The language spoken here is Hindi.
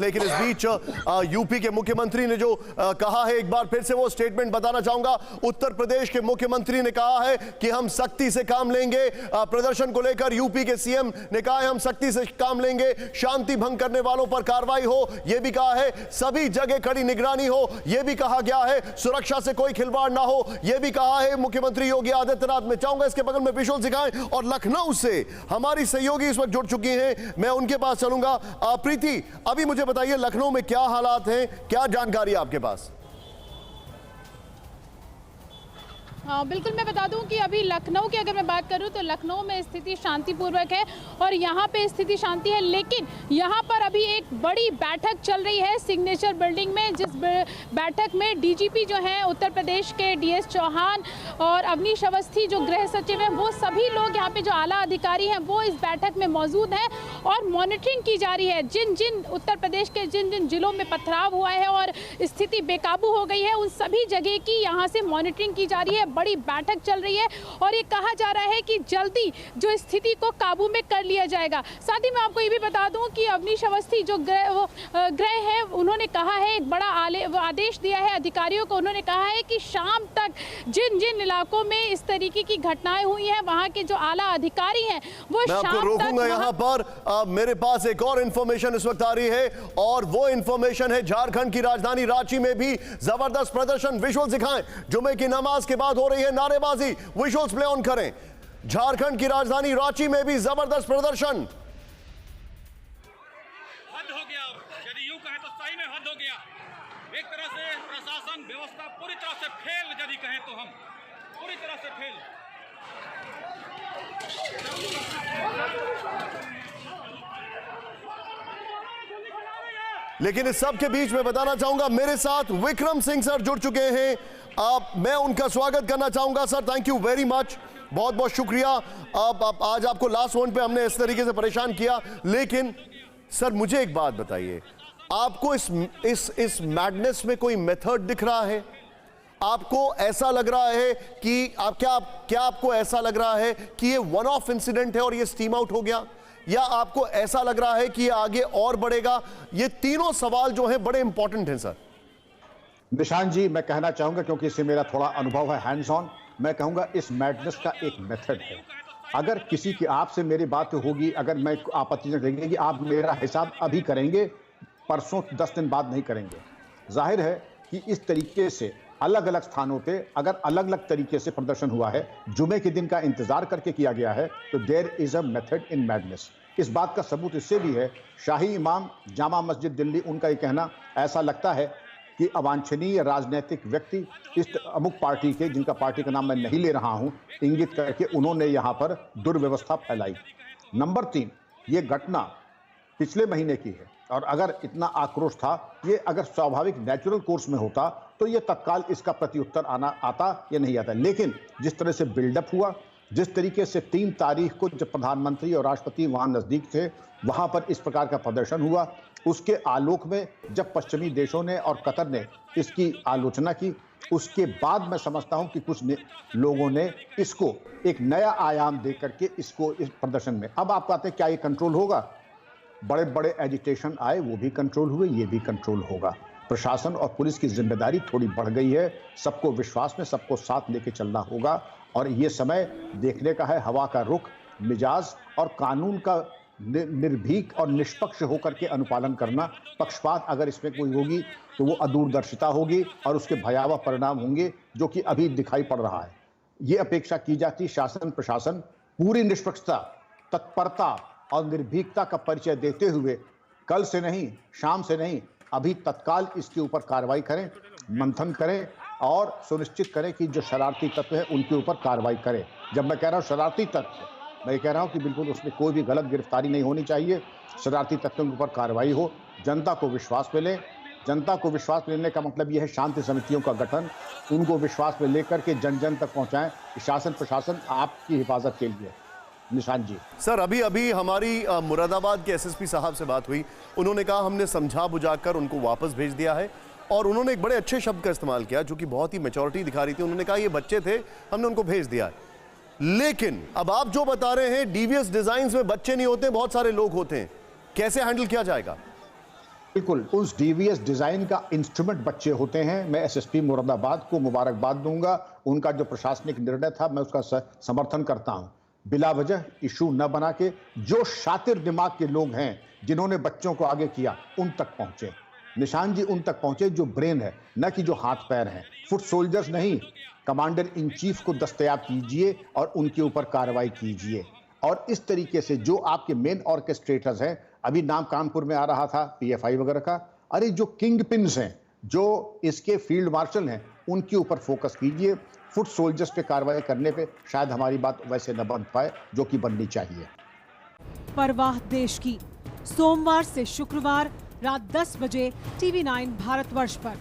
लेकिन इस बीच यूपी के मुख्यमंत्री ने जो कहा है, एक बार फिर से वो स्टेटमेंट बताना चाहूंगा। उत्तर प्रदेश के मुख्यमंत्री ने कहा है कि हम सख्ती से काम लेंगे प्रदर्शन को लेकर। यूपी के सीएम ने कहा है हम सख्ती से काम लेंगे, शांति भंग करने वालों पर कार्रवाई हो, यह भी कहा है। सभी जगह कड़ी निगरानी हो, यह भी कहा गया है। सुरक्षा से कोई खिलवाड़ ना हो, यह भी कहा है मुख्यमंत्री योगी आदित्यनाथ। मैं चाहूंगा इसके बगल में विजुअल दिखाएं और लखनऊ से हमारी सहयोगी इस वक्त जुड़ चुकी हैं, मैं उनके पास चलूंगा। प्रीति, अभी मुझे बताइए लखनऊ में क्या हालात हैं, क्या जानकारी है आपके पास? हाँ बिल्कुल, मैं बता दूं कि अभी लखनऊ की अगर मैं बात करूं तो लखनऊ में स्थिति शांतिपूर्वक है और यहाँ पे स्थिति शांति है। लेकिन यहाँ पर अभी एक बड़ी बैठक चल रही है सिग्नेचर बिल्डिंग में, जिस बैठक में डीजीपी जो हैं उत्तर प्रदेश के डीएस चौहान और अवनीश अवस्थी जो गृह सचिव हैं, वो सभी लोग यहाँ पे जो आला अधिकारी हैं वो इस बैठक में मौजूद हैं और मॉनिटरिंग की जा रही है। जिन जिन उत्तर प्रदेश के जिन जिन जिलों में पथराव हुआ है और स्थिति बेकाबू हो गई है, उन सभी जगह की यहाँ से मॉनिटरिंग की जा रही है। बड़ी बैठक चल रही है और ये कहा जा रहा है कि जल्दी जो स्थिति को काबू में कर लिया जाएगा। साथ ही मैं आपको ये भी बता दूं कि अवनीश अवस्थी जो गृह है, उन्होंने कहा है, एक बड़ा आदेश दिया है अधिकारियों को। उन्होंने कहा है कि शाम तक जिन जिन इलाकों में इस तरीके की घटनाएं हुई हैं, वहां के जो आला अधिकारी हैं वो शाम रोकूंगा यहाँ पर। मेरे पास एक और इंफॉर्मेशन इस वक्त आ रही है और वो इंफॉर्मेशन है झारखंड की राजधानी रांची में भी जबरदस्त प्रदर्शन। विजुअल दिखाएं, जुमे की नमाज के बाद हो रही है नारेबाजी, विजुअल्स प्ले ऑन करें। झारखंड की राजधानी रांची में भी जबरदस्त प्रदर्शन। हद हो गया, यदि यूं कहें तो सही में हद हो गया। एक तरह से प्रशासन व्यवस्था पूरी तरह से फेल, यदि कहें तो हम पूरी तरह से फेल। लेकिन इस सब के बीच में बताना चाहूंगा, मेरे साथ विक्रम सिंह सर जुड़ चुके हैं। मैं उनका स्वागत करना चाहूंगा। Sir thank you very much, बहुत बहुत शुक्रिया। आज आपको लास्ट वन पे हमने इस तरीके से परेशान किया, लेकिन सर मुझे एक बात बताइए, आपको इस मैडनेस में कोई मेथड दिख रहा है? आपको ऐसा लग रहा है कि क्या आपको ऐसा लग रहा है कि ये वन ऑफ इंसिडेंट है और ये स्टीम आउट हो गया, या आपको ऐसा लग रहा है कि ये आगे और बढ़ेगा? ये तीनों सवाल जो हैं बड़े इंपॉर्टेंट हैं सर। निशान जी, मैं कहना चाहूंगा, क्योंकि इससे मेरा थोड़ा अनुभव है हैंड्स ऑन, मैं कहूंगा इस मैडनेस का एक मेथड है। अगर किसी की आपसे मेरी बात होगी, अगर मैं आपत्ति न करेंगे कि आप मेरा हिसाब अभी करेंगे, परसों 10 दिन बाद नहीं करेंगे। जाहिर है कि इस तरीके से अलग अलग स्थानों पे अगर अलग अलग तरीके से प्रदर्शन हुआ है, जुमे के दिन का इंतजार करके किया गया है, तो there is a method in madness. इस बात का सबूत इससे भी है, शाही इमाम जामा मस्जिद दिल्ली, उनका ये कहना, ऐसा लगता है कि अवांछनीय राजनीतिक व्यक्ति इस अमुक पार्टी के, जिनका पार्टी का नाम मैं नहीं ले रहा हूं, इंगित करके उन्होंने यहां पर दुर्व्यवस्था फैलाई। नंबर 3, ये घटना पिछले महीने की है और अगर इतना आक्रोश था, ये अगर स्वाभाविक नेचुरल कोर्स में होता तो ये तत्काल इसका प्रत्युत्तर आता या नहीं आता। लेकिन जिस तरह से बिल्डअप हुआ, जिस तरीके से 3 तारीख को जब प्रधानमंत्री और राष्ट्रपति वहां नजदीक थे, वहां पर इस प्रकार का प्रदर्शन हुआ, उसके आलोक में जब पश्चिमी देशों ने और कतर ने इसकी आलोचना की, उसके बाद मैं समझता हूं कि कुछ लोगों ने इसको एक नया आयाम दे करके इसको इस प्रदर्शन में, अब आप कहते हैं क्या ये कंट्रोल होगा? बड़े बड़े एजिटेशन आए, वो भी कंट्रोल हुए, ये भी कंट्रोल होगा। प्रशासन और पुलिस की जिम्मेदारी थोड़ी बढ़ गई है, सबको विश्वास में, सबको साथ लेके चलना होगा और ये समय देखने का है हवा का रुख, मिजाज और कानून का निर्भीक और निष्पक्ष होकर के अनुपालन करना। पक्षपात अगर इसमें कोई होगी तो वो अदूरदर्शिता होगी और उसके भयावह परिणाम होंगे, जो कि अभी दिखाई पड़ रहा है। ये अपेक्षा की जाती, शासन प्रशासन पूरी निष्पक्षता, तत्परता और निर्भीकता का परिचय देते हुए कल से नहीं, शाम से नहीं, अभी तत्काल इसके ऊपर कार्रवाई करें, मंथन करें और सुनिश्चित करें कि जो शरारती तत्व है उनके ऊपर कार्रवाई करें। जब मैं कह रहा हूँ शरारती तत्व, मैं ये कह रहा हूँ कि बिल्कुल उसमें कोई भी गलत गिरफ्तारी नहीं होनी चाहिए, शरारती तत्वों के ऊपर कार्रवाई हो, जनता को विश्वास में लें। जनता को विश्वास में लेने का मतलब यह है शांति समितियों का गठन, उनको विश्वास में लेकर के जन जन तक पहुँचाएं कि शासन प्रशासन आपकी हिफाजत के लिए। निशान जी सर, अभी हमारी मुरादाबाद के एसएसपी साहब से बात हुई, उन्होंने कहा हमने समझा बुझाकर उनको वापस भेज दिया है और उन्होंने एक बड़े अच्छे शब्द का इस्तेमाल किया जो कि बहुत ही मैच्योरिटी दिखा रही थी। उन्होंने कहा ये बच्चे थे, हमने उनको भेज दिया है। लेकिन अब आप जो बता रहे हैं, डीवीएस डिजाइन्स में बच्चे नहीं होते, बहुत सारे लोग होते हैं, कैसे हैंडल किया जाएगा? बिल्कुल उस डीवीएस डिजाइन का इंस्ट्रूमेंट बच्चे होते हैं। मैं एसएसपी मुरादाबाद को मुबारकबाद दूंगा, उनका जो प्रशासनिक निर्णय था मैं उसका समर्थन करता हूं। बिला वजह इशू न बना के जो शातिर दिमाग के लोग हैं जिन्होंने बच्चों को आगे किया उन तक पहुंचे। निशान जी उन तक पहुंचे जो ब्रेन है, न कि जो हाथ पैर हैं। फुट सोल्जर्स नहीं, कमांडर इन चीफ को दस्तयाब कीजिए और उनके ऊपर कार्रवाई कीजिए। और इस तरीके से जो आपके मेन ऑर्केस्ट्रेटर्स हैं, अभी नाम कानपुर में आ रहा था पीएफआई वगैरह का, अरे जो किंग पिन्स हैं, जो इसके फील्ड मार्शल हैं, उनके ऊपर फोकस कीजिए। फुट सोल्जर्स पे कार्रवाई करने पे शायद हमारी बात वैसे न बन पाए जो कि बननी चाहिए। परवाह देश की, सोमवार से शुक्रवार रात 10 बजे TV9 भारतवर्ष पर।